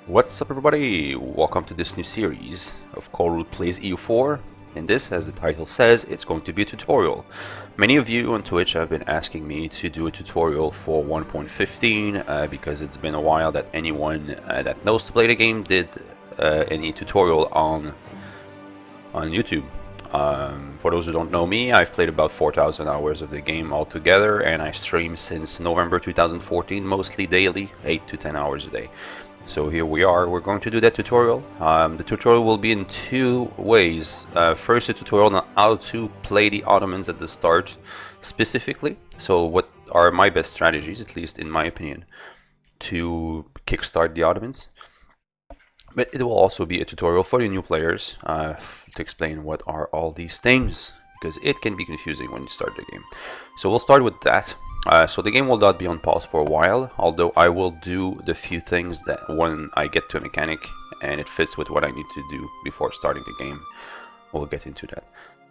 What's up everybody? Welcome to this new series of Call Plays EU4. In this, as the title says, it's going to be a tutorial. Many of you on Twitch have been asking me to do a tutorial for 1.15 because it's been a while that anyone that knows to play the game did any tutorial on YouTube. For those who don't know me, I've played about 4,000 hours of the game altogether, and I stream since November 2014, mostly daily, 8 to 10 hours a day. So here we are, we're going to do that tutorial. The tutorial will be in two ways. First, a tutorial on how to play the Ottomans at the start, specifically. So what are my best strategies, at least in my opinion, to kickstart the Ottomans. But it will also be a tutorial for the new players to explain what are all these things, because it can be confusing when you start the game. So we'll start with that. So the game will not be on pause for a while, although I will do the few things that when I get to a mechanic and it fits with what I need to do before starting the game, we'll get into that.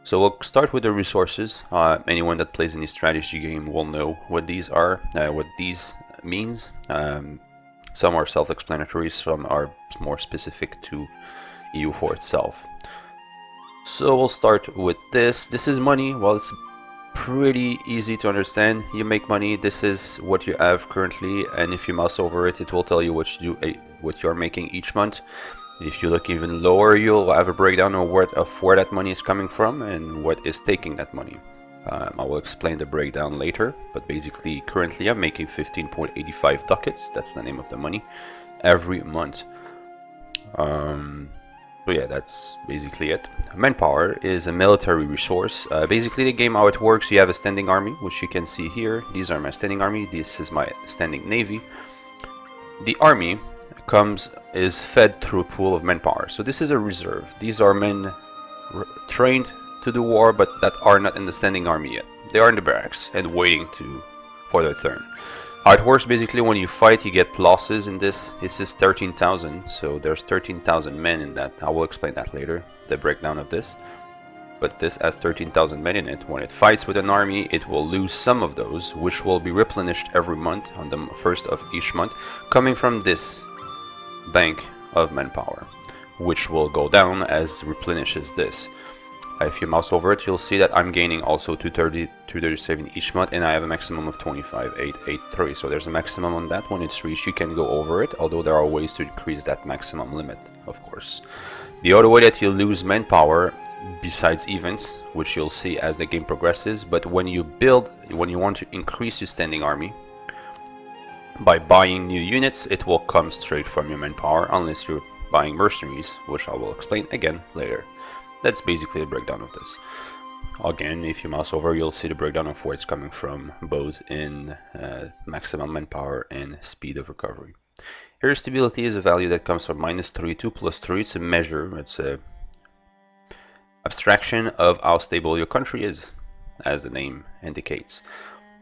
So we'll start with the resources. Anyone that plays any strategy game will know what these are, what these means. Some are self-explanatory, some are more specific to EU4 itself. So we'll start with this. This is money. Well, it's pretty easy to understand. You make money. This is what you have currently, and if you mouse over it, it will tell you what you're making each month. If you look even lower, you'll have a breakdown of where that money is coming from and what is taking that money. I will explain the breakdown later, but basically currently I'm making 15.85 ducats, that's the name of the money, every month. So yeah, that's basically it. Manpower is a military resource. Basically the game, how it works, you have a standing army, which you can see here. These are my standing army, this is my standing navy. The army is fed through a pool of manpower. So this is a reserve. These are men trained to do war, but that are not in the standing army yet. They are in the barracks and waiting for their turn. How it works, basically, when you fight, you get losses in this. This is 13,000, so there's 13,000 men in that. I will explain that later, the breakdown of this. But this has 13,000 men in it. When it fights with an army, it will lose some of those, which will be replenished every month on the first of each month, coming from this bank of manpower, which will go down as replenishes this. If you mouse over it, you'll see that I'm gaining also 230, 237 each month, and I have a maximum of 25,883. So there's a maximum on that. When it's reached, you can go over it, although there are ways to increase that maximum limit, of course. The other way that you lose manpower, besides events, which you'll see as the game progresses, but when you want to increase your standing army, by buying new units, it will come straight from your manpower, unless you're buying mercenaries, which I will explain again later. That's basically the breakdown of this. Again, if you mouse over, you'll see the breakdown of where it's coming from, both in maximum manpower and speed of recovery. Here, stability is a value that comes from -3 to +3. It's a measure, it's a abstraction of how stable your country is, as the name indicates.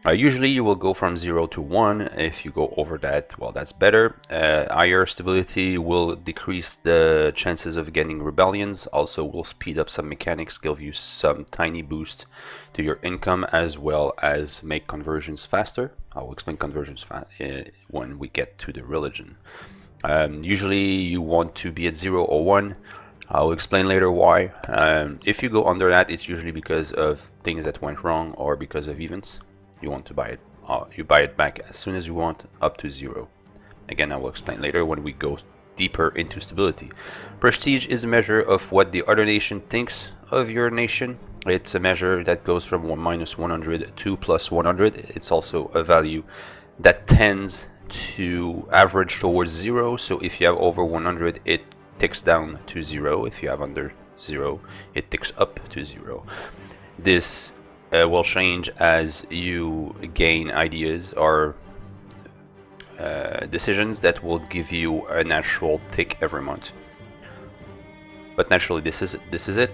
Usually you will go from 0 to 1. If you go over that, well, that's better. Higher stability will decrease the chances of getting rebellions, also will speed up some mechanics, give you some tiny boost to your income, as well as make conversions faster. I will explain conversions when we get to the religion. Usually you want to be at 0 or 1. I'll explain later why. If you go under that, it's usually because of things that went wrong or because of events. You want to buy it, you buy it back as soon as you want, up to 0. Again, I will explain later when we go deeper into stability. Prestige is a measure of what the other nation thinks of your nation. It's a measure that goes from -100 to +100. It's also a value that tends to average towards 0. So if you have over 100, it ticks down to 0. If you have under 0, it ticks up to 0. This will change as you gain ideas or decisions that will give you a natural tick every month. But naturally, this is it.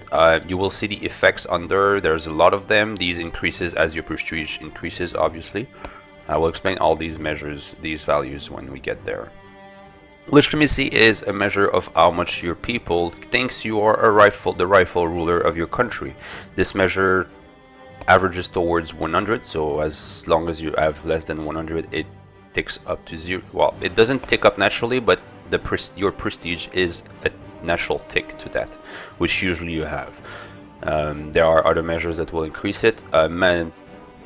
You will see the effects under. There's a lot of them. These increases as your prestige increases, obviously. I will explain all these measures, these values, when we get there. Legitimacy is a measure of how much your people thinks you are the rightful ruler of your country. This measure averages towards 100, so as long as you have less than 100, it ticks up to 0. Well, it doesn't tick up naturally, but your prestige is a natural tick to that, which usually you have. There are other measures that will increase it.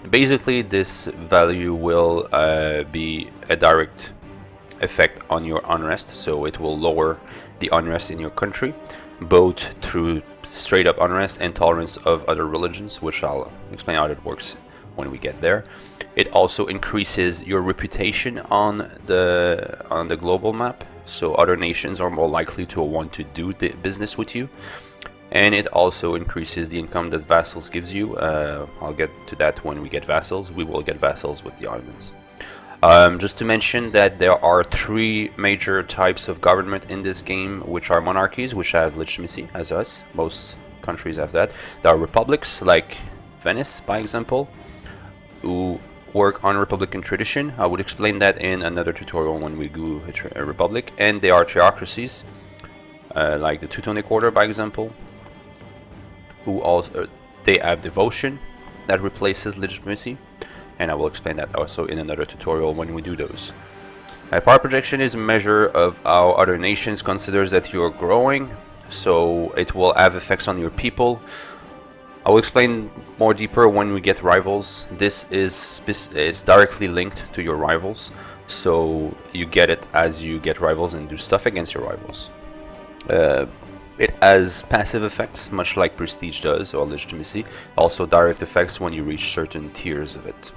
Basically, this value will be a direct effect on your unrest, so it will lower the unrest in your country, both through straight up unrest and tolerance of other religions, which I'll explain how it works when we get there. It also increases your reputation on the global map, so other nations are more likely to want to do the business with you. And it also increases the income that vassals gives you. I'll get to that when we get vassals. We will get vassals with the Ottomans. Just to mention that there are 3 major types of government in this game, which are monarchies, which have legitimacy, as us. Most countries have that. There are republics, like Venice, by example, who work on republican tradition. I would explain that in another tutorial when we do a republic. And there are theocracies, like the Teutonic Order, by example, who also they have devotion that replaces legitimacy, and I will explain that also in another tutorial when we do those. Power projection is a measure of how other nations considers that you're growing, so it will have effects on your people. I will explain more deeper when we get rivals. This is directly linked to your rivals, so you get it as you get rivals and do stuff against your rivals. It has passive effects, much like prestige does, or legitimacy. Also direct effects when you reach certain tiers of it.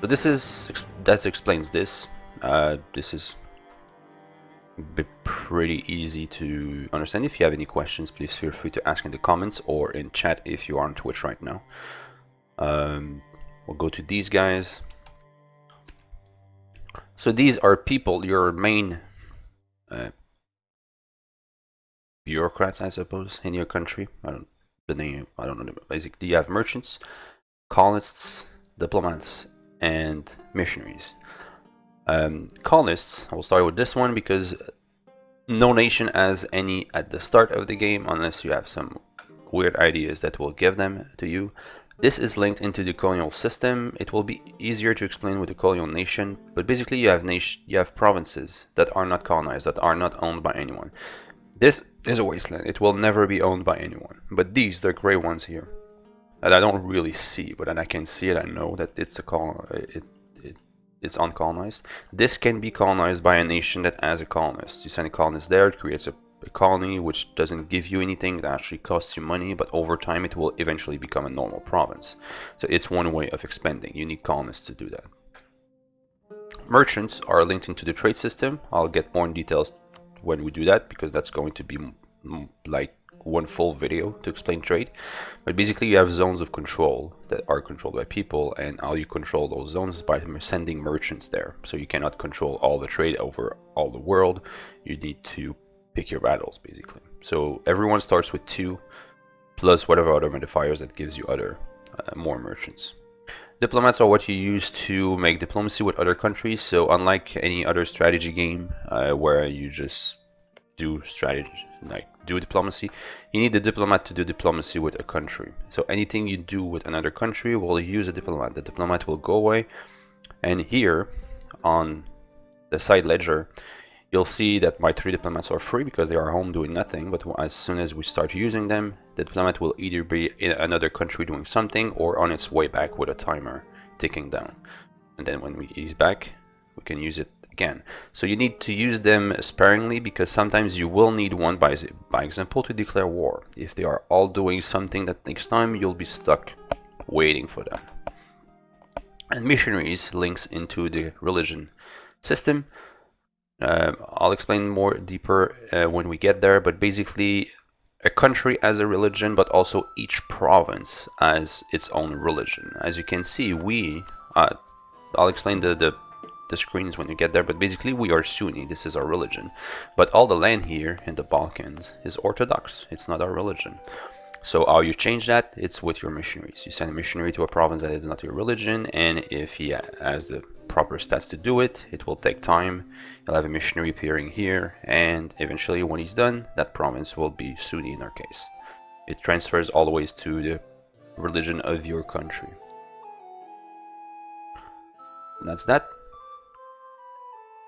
So that explains this. This is pretty easy to understand. If you have any questions, please feel free to ask in the comments or in chat if you are on Twitch right now. We'll go to these guys. So these are people, your main bureaucrats, I suppose, in your country. I don't know. Basically, you have merchants, colonists, diplomats, and missionaries. Colonists, I will start with this one because no nation has any at the start of the game unless you have some weird ideas that will give them to you. This is linked into the colonial system. It will be easier to explain with the colonial nation, but basically you have provinces that are not colonized, that are not owned by anyone. This is a wasteland. It will never be owned by anyone. But these, the gray ones here, that I don't really see, but then I can see it, I know that it's it's uncolonized. This can be colonized by a nation that has a colonist. You send a colonist there, it creates a colony which doesn't give you anything, that actually costs you money, but over time it will eventually become a normal province. So it's one way of expanding. You need colonists to do that. Merchants are linked into the trade system. I'll get more in details when we do that, because that's going to be like one full video to explain trade. But basically you have zones of control that are controlled by people, and how you control those zones is by sending merchants there. So you cannot control all the trade over all the world. You need to pick your battles, basically. So everyone starts with 2 plus whatever other modifiers that gives you other more merchants. Diplomats are what you use to make diplomacy with other countries. So unlike any other strategy game where you just do strategy, like do diplomacy, you need the diplomat to do diplomacy with a country. So anything you do with another country will use a diplomat. The diplomat will go away, and here on the side ledger you'll see that my 3 diplomats are free because they are home doing nothing, but as soon as we start using them, the diplomat will either be in another country doing something or on its way back with a timer ticking down. And then when he's back, we can use it again. So you need to use them sparingly, because sometimes you will need one, by example, to declare war. If they are all doing something that takes time, you'll be stuck waiting for them. And missionaries links into the religion system. I'll explain more deeper when we get there, but basically a country has a religion, but also each province has its own religion. As you can see, I'll explain the screens when you get there, but basically we are Sunni, this is our religion. But all the land here in the Balkans is Orthodox, it's not our religion. So how you change that? It's with your missionaries. You send a missionary to a province that is not your religion, and if he has the proper stats to do it, it will take time. You'll have a missionary appearing here, and eventually when he's done, that province will be Sunni in our case. It transfers all the ways to the religion of your country. And that's that.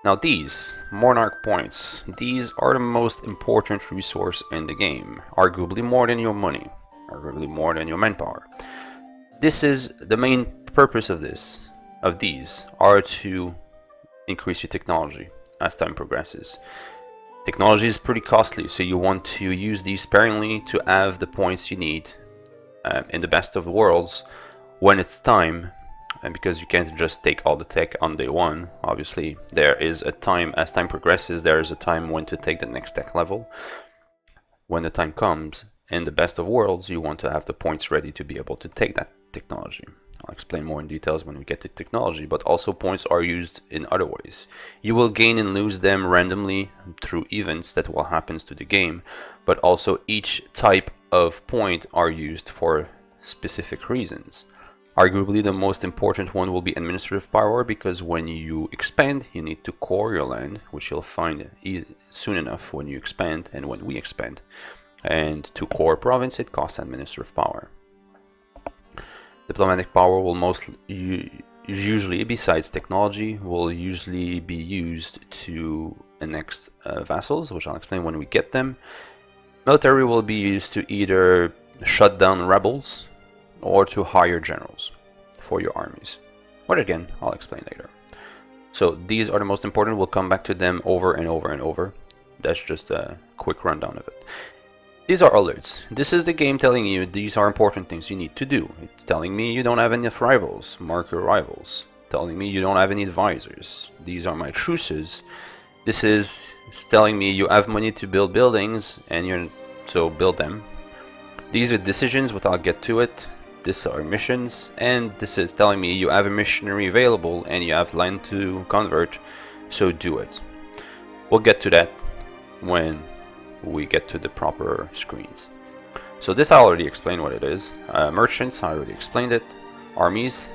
Now these Monarch points, these are the most important resource in the game, arguably more than your money, arguably more than your manpower. This is the main purpose of these are to increase your technology as time progresses. Technology is pretty costly, so you want to use these sparingly to have the points you need in the best of worlds when it's time. And because you can't just take all the tech on day one, obviously there is a time, as time progresses, there is a time when to take the next tech level. When the time comes, in the best of worlds, you want to have the points ready to be able to take that technology. I'll explain more in details when we get to technology, but also points are used in other ways. You will gain and lose them randomly through events that will happen to the game, but also each type of point are used for specific reasons. Arguably the most important one will be administrative power, because when you expand you need to core your land, which you'll find soon enough when you expand and when we expand. And to core province it costs administrative power. Diplomatic power will usually, besides technology, will usually be used to annex vassals, which I'll explain when we get them. Military will be used to either shut down rebels or to hire generals for your armies. But again, I'll explain later. So these are the most important. We'll come back to them over and over and over. That's just a quick rundown of it. These are alerts. This is the game telling you these are important things you need to do. It's telling me you don't have enough rivals. Mark your rivals. Telling me you don't have any advisors. These are my truces. This is telling me you have money to build buildings, and so build them. These are decisions, but I'll get to it. These are missions, and this is telling me you have a missionary available and you have land to convert, so do it. We'll get to that when we get to the proper screens. So this I already explained what it is. Merchants, I already explained it. Armies.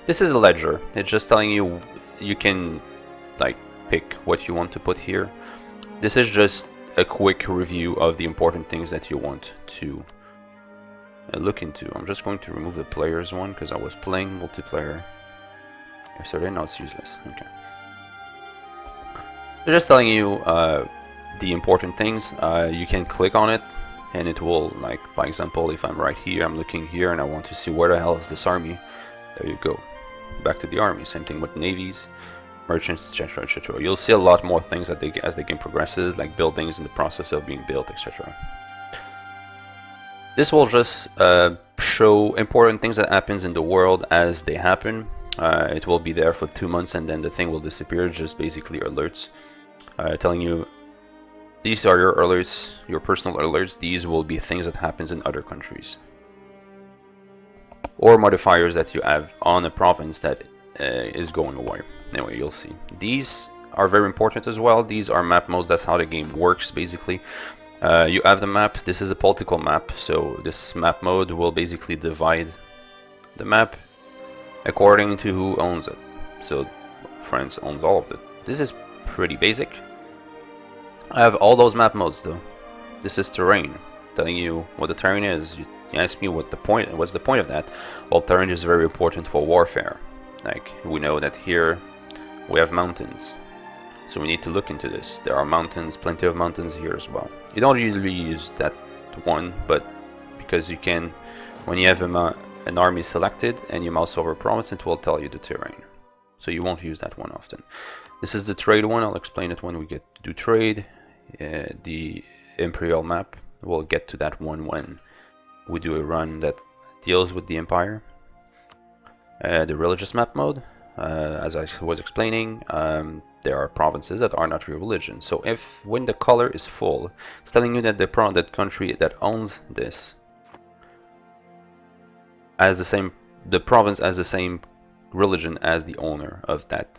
This is a ledger. It's just telling you you can like pick what you want to put here. This is just a quick review of the important things that you want to look into. I'm just going to remove the players one because I was playing multiplayer yesterday. Now it's useless. Okay. They're just telling you the important things. You can click on it and it will, like, by example, if I'm right here, I'm looking here and I want to see where the hell is this army, there you go, back to the army. Same thing with navies, merchants, etc, etc. You'll see a lot more things as the game progresses, like buildings in the process of being built, etc. This will just show important things that happens in the world as they happen. It will be there for 2 months and then the thing will disappear. Just basically alerts telling you these are your alerts, your personal alerts. These will be things that happens in other countries, or modifiers that you have on a province that is going away. Anyway, you'll see. These are very important as well. These are map modes. That's how the game works, basically. You have the map. This is a political map, so this map mode will basically divide the map according to who owns it. So France owns all of it. This is pretty basic. I have all those map modes though. This is terrain, telling you what the terrain is. You ask me what's the point of that? Well, terrain is very important for warfare. Like, we know that here we have mountains, so we need to look into this. There are mountains, plenty of mountains here as well. You don't usually use that one, but because you can, when you have an army selected and you mouse over a province, it will tell you the terrain. So you won't use that one often. This is the trade one. I'll explain it when we get to do trade. The imperial map, we'll get to that one when we do a run that deals with the empire. The religious map mode, as I was explaining, there are provinces that are not real religion. So when the color is full, it's telling you that that country that owns this as the province has the same religion as the owner of that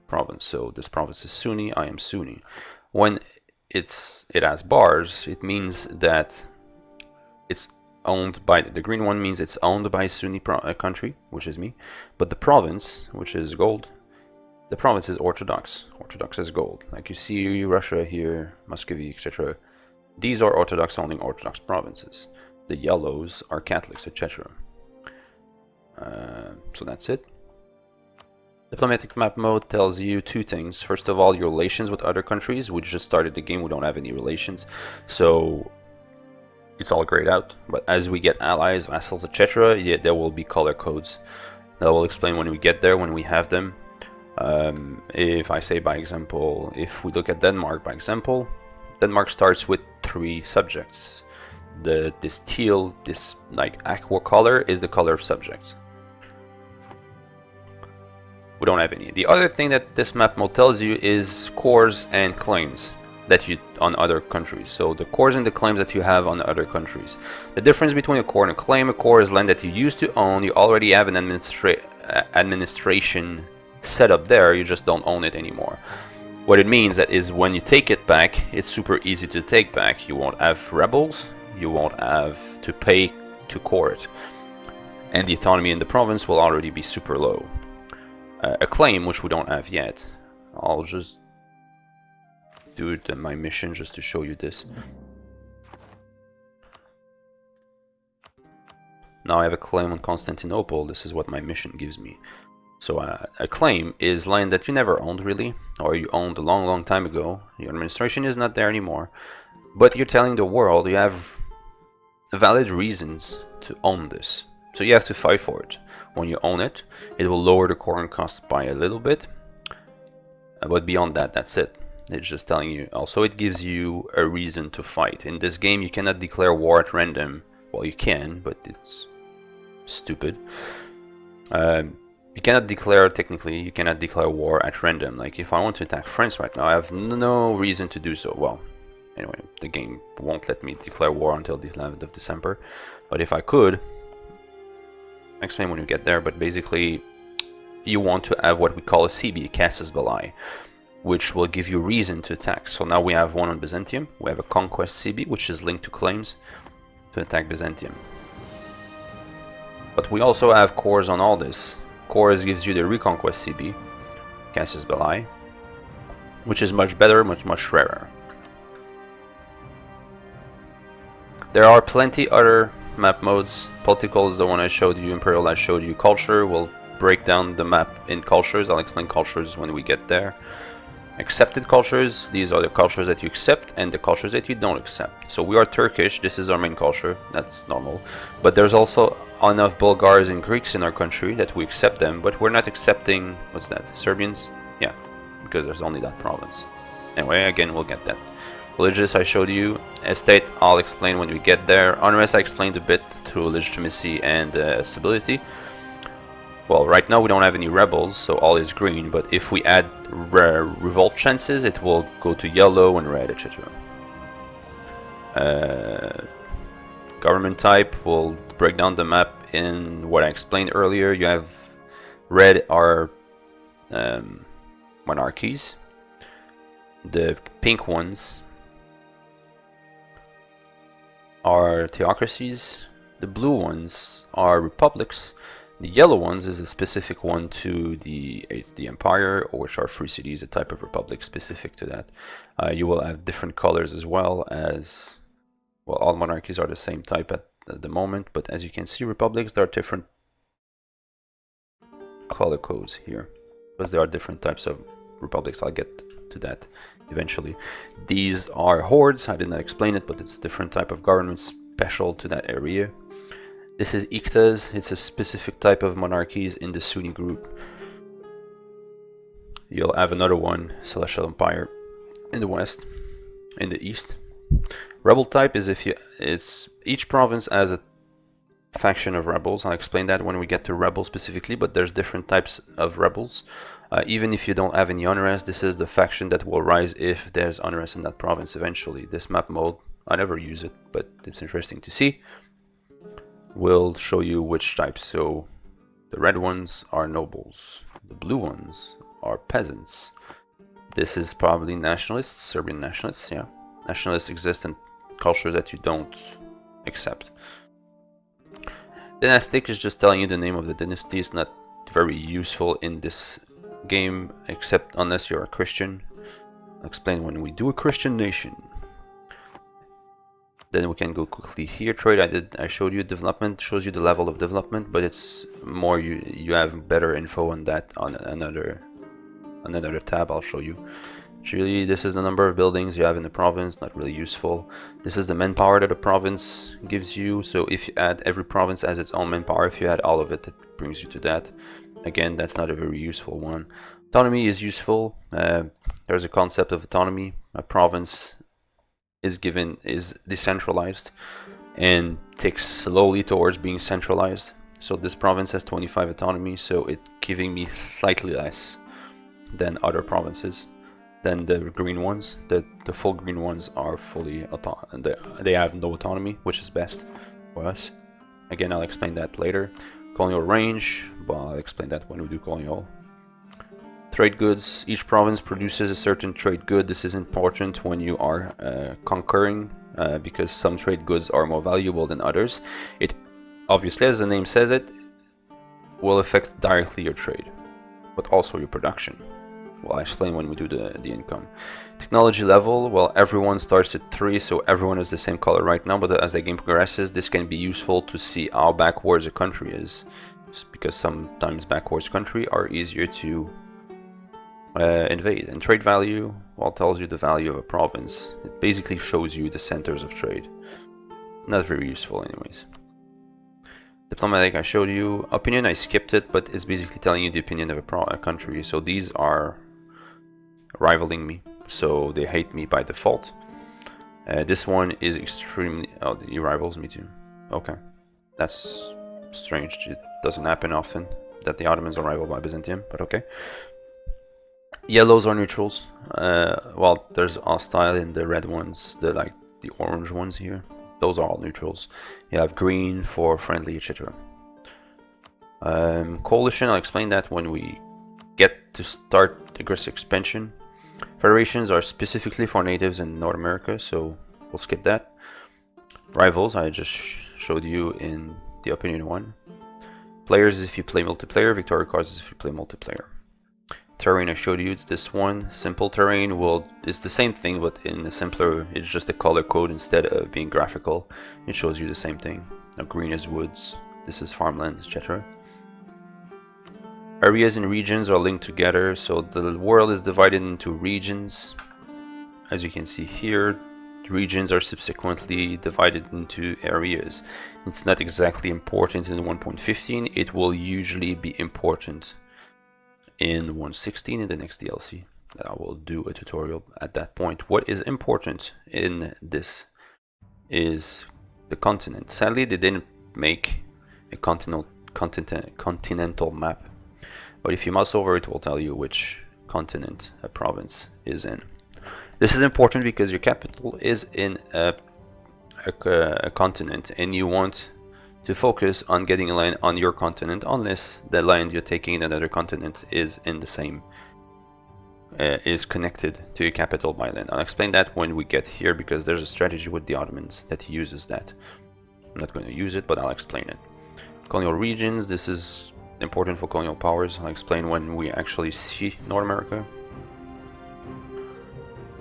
province. So this province is Sunni, I am Sunni. When it has bars, it means that it's owned by, the green one means it's owned by a Sunni country, which is me, but the province, which is gold, the province is Orthodox. Orthodox is gold. Like you see Russia here, Muscovy, etc. These are Orthodox owning Orthodox provinces. The yellows are Catholics, etc. So that's it. Diplomatic map mode tells you two things. First of all, your relations with other countries. We just started the game, we don't have any relations, so it's all grayed out. But as we get allies, vassals, etc., yeah, there will be color codes. That will explain when we get there, when we have them. If I say, by example, if we look at Denmark, by example, Denmark starts with 3 subjects. This teal, this like aqua color is the color of subjects. We don't have any. The other thing that this map mode tells you is cores and claims that you on other countries. So the cores and the claims that you have on other countries. The difference between a core and a claim: a core is land that you used to own. You already have an administration set up there. You just don't own it anymore. What it means that is when you take it back, it's super easy to take back. You won't have rebels. You won't have to pay to core it, and the autonomy in the province will already be super low. A claim, which we don't have yet. I'll just do it in my mission just to show you this. Now I have a claim on Constantinople. This is what my mission gives me. So a claim is land that you never owned really, or you owned a long time ago. Your administration is not there anymore, but you're telling the world you have valid reasons to own this. So you have to fight for it. When you own it, it will lower the corn cost by a little bit, but beyond that, that's it. It's just telling you. Also, it gives you a reason to fight. In this game, you cannot declare war at random. Well, you can, but it's stupid. You cannot declare, technically, you cannot declare war at random. Like, if I want to attack France right now, I have no reason to do so. Well, anyway, the game won't let me declare war until the 11th of December. But if I could, I'll explain when we get there, but basically, you want to have what we call a CB, a casus belli, which will give you reason to attack. So now we have one on Byzantium. We have a Conquest CB, which is linked to claims to attack Byzantium. But we also have cores on all this. Cores gives you the Reconquest CB, casus belli, which is much better, much rarer. There are plenty other map modes. Political is the one I showed you, Imperial I showed you, Culture will break down the map in cultures. I'll explain cultures when we get there. Accepted cultures, these are the cultures that you accept and the cultures that you don't accept. So we are Turkish, this is our main culture, that's normal. But there's also enough Bulgars and Greeks in our country that we accept them, but we're not accepting, what's that, Serbians? Yeah, because there's only that province. Anyway, again, we'll get that. Religious I showed you, estate I'll explain when we get there. Unrest I explained a bit through legitimacy and stability. Well, right now we don't have any rebels, so all is green, but if we add revolt chances, it will go to yellow and red, etc. Government type will break down the map in what I explained earlier. You have red are monarchies, the pink ones are theocracies, the blue ones are republics, the yellow ones is a specific one to the empire, or which are free cities, a type of republic specific to that. You will have different colors as well as, well, all monarchies are the same type at the moment, but as you can see, republics, there are different color codes here, because there are different types of republics. I'll get to that eventually. These are hordes. I did not explain it, but it's a different type of government special to that area. This is Iqtas. It's a specific type of monarchies in the Sunni group. You'll have another one, Celestial Empire, in the west, in the east. Rebel type is it's each province has a faction of rebels. I'll explain that when we get to rebels specifically, but there's different types of rebels. Even if you don't have any unrest, this is the faction that will rise if there's unrest in that province eventually. This map mode, I never use it, but it's interesting to see. Will show you which types. So the red ones are nobles, the blue ones are peasants. This is probably nationalists, Serbian nationalists, yeah. Nationalists exist in cultures that you don't accept. Dynastic is just telling you the name of the dynasty. It's not very useful in this game, except unless you're a Christian. I'll explain when we do a Christian nation. Then we can go quickly here. Trade, I showed you development, shows you the level of development, but it's more you have better info on that on another tab I'll show you. Actually, this is the number of buildings you have in the province, not really useful. This is the manpower that a province gives you, so if you add, every province has its own manpower, if you add all of it, it brings you to that. Again, that's not a very useful one. Autonomy is useful. There's a concept of autonomy. A province is decentralized and takes slowly towards being centralized. So this province has 25 autonomy, so it's giving me slightly less than other provinces, than the green ones. The full green ones are fully they have no autonomy, which is best for us. Again, I'll explain that later. Colonial range, well, I'll explain that when we do colonial. Trade goods, each province produces a certain trade good. This is important when you are conquering, because some trade goods are more valuable than others. It obviously, as the name says it, will affect directly your trade, but also your production. Well, I'll explain when we do the income. Technology level, well, everyone starts at 3, so everyone is the same color right now, but as the game progresses, this can be useful to see how backwards a country is, because sometimes backwards countries are easier to invade. And trade value, well, tells you the value of a province. It basically shows you the centers of trade. Not very useful anyways. Diplomatic, I showed you. Opinion, I skipped it, but it's basically telling you the opinion of a country. So these are rivaling me, so they hate me by default. This one is extremely... oh, he rivals me too. Okay, that's strange. It doesn't happen often that the Ottomans are rivaled by Byzantium, but okay. Yellows are neutrals. Well, there's hostile in the red ones, the orange ones here. Those are all neutrals. You have green for friendly, etc. Coalition, I'll explain that when we get to start aggressive expansion. Federations are specifically for natives in North America, so we'll skip that. Rivals, I just showed you in the opinion one. Players is if you play multiplayer. Victoria cards is if you play multiplayer. Terrain, I showed you, it's this one. Simple terrain is the same thing, but in a simpler, it's just a color code instead of being graphical. It shows you the same thing. Now, green is woods, this is farmland, etc. Areas and regions are linked together, so the world is divided into regions. As you can see here, regions are subsequently divided into areas. It's not exactly important in 1.15, it will usually be important in 1.16 in the next DLC. I will do a tutorial at that point. What is important in this is the continent. Sadly, they didn't make a continental map, but if you mouse over it will tell you which continent a province is in. This is important because your capital is in a continent, and you want to focus on getting a land on your continent, unless the land you're taking in another continent is in the same is connected to your capital by land. I'll explain that when we get here, because there's a strategy with the Ottomans that uses that. I'm not going to use it, but I'll explain it. Colonial regions, this is important for colonial powers. I'll explain when we actually see North America.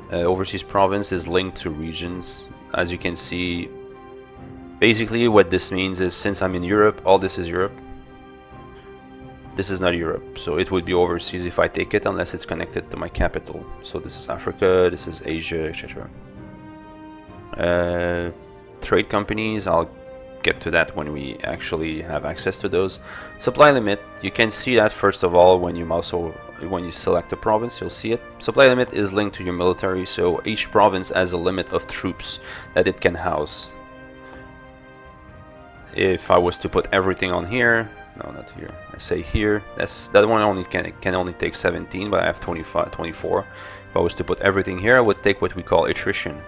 Overseas province is linked to regions. As you can see, basically what this means is, since I'm in Europe, all this is Europe. This is not Europe, so it would be overseas if I take it, unless it's connected to my capital. So this is Africa, this is Asia, etc. Trade companies, I'll get to that when we actually have access to those. Supply limit, you can see that first of all when you mouse over, when you select a province, you'll see it. Supply limit is linked to your military, so each province has a limit of troops that it can house. If I was to put everything on here, no, not here, I say here, that one only can only take 17, but I have 24. If I was to put everything here, I would take what we call attrition.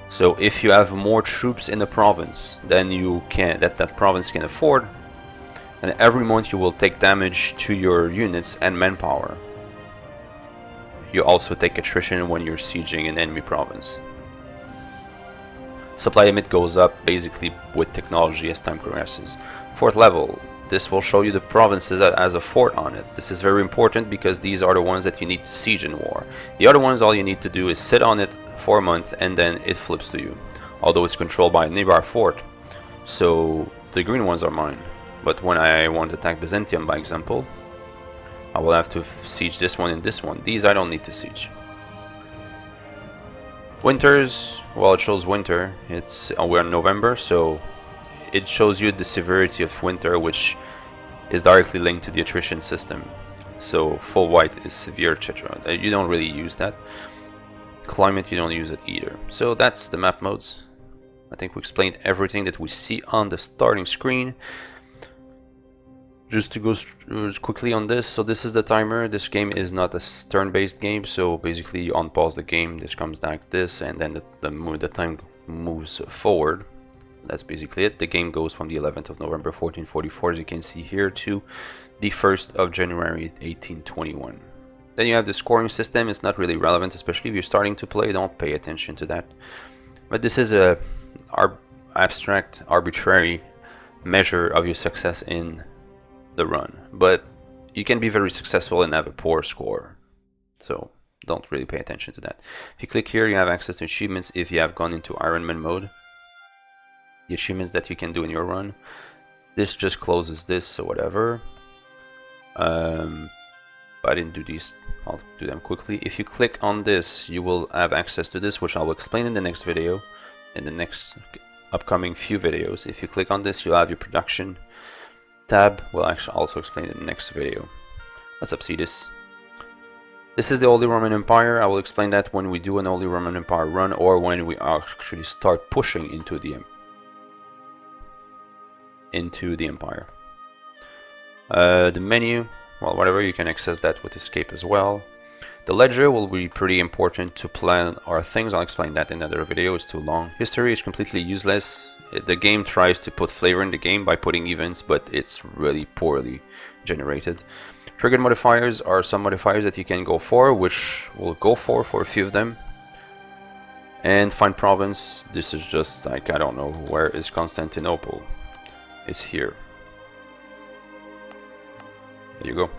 So if you have more troops in the province than you can, that province can afford, and every month you will take damage to your units and manpower. You also take attrition when you're sieging an enemy province. Supply limit goes up basically with technology as time progresses. Fort level, this will show you the provinces that has a fort on it. This is very important because these are the ones that you need to siege in war. The other ones, all you need to do is sit on it for a month and then it flips to you. although it's controlled by a nearby fort. So the green ones are mine. But when I want to attack Byzantium, by example, I will have to siege this one and this one. These I don't need to siege. Winters, well, it shows winter. We're in November, so it shows you the severity of winter, which is directly linked to the attrition system. So full white is severe, etc. You don't really use that. Climate, you don't use it either. So that's the map modes. I think we explained everything that we see on the starting screen. Just to go quickly on this, so this is the timer. This game is not a turn-based game, so basically you unpause the game, this comes like this, and then the time moves forward. That's basically it. The game goes from the 11th of November 1444, as you can see here, to the 1st of January 1821. Then you have the scoring system. It's not really relevant, especially if you're starting to play. Don't pay attention to that. But this is a abstract, arbitrary measure of your success in the run. But you can be very successful and have a poor score. So don't really pay attention to that. If you click here, you have access to achievements if you have gone into Ironman mode. The achievements that you can do in your run. This just closes this, so whatever. I didn't do these. I'll do them quickly. If you click on this, you will have access to this, which I will explain in the next video, in the next upcoming few videos. If you click on this, you'll have your production tab. We'll actually also explain in the next video. Let's up see this. This is the Holy Roman Empire. I will explain that when we do an Holy Roman Empire run, or when we actually start pushing into the empire. The menu, well, whatever, you can access that with escape as well. The ledger will be pretty important to plan our things. I'll explain that in another video. It's too long. History is completely useless. The game tries to put flavor in the game by putting events, but it's really poorly generated. Triggered modifiers are some modifiers that you can go for, which we'll go for a few of them. And find province, this is just like, I don't know, where is Constantinople? It's here. There you go.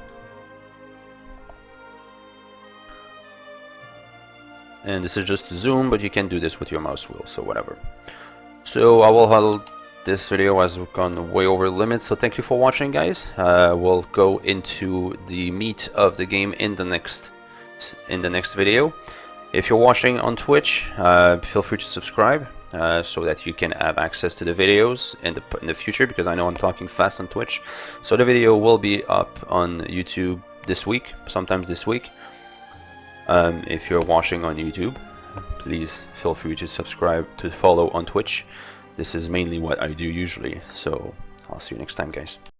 And this is just zoom, but you can do this with your mouse wheel, so whatever. So I will hold this video as we've gone way over the limit, so thank you for watching, guys. We'll go into the meat of the game in the next video. If you're watching on Twitch, feel free to subscribe so that you can have access to the videos in the future, because I know I'm talking fast on Twitch. So the video will be up on YouTube this week, sometimes this week. If you're watching on YouTube, please feel free to subscribe, to follow on Twitch. This is mainly what I do usually, so I'll see you next time, guys.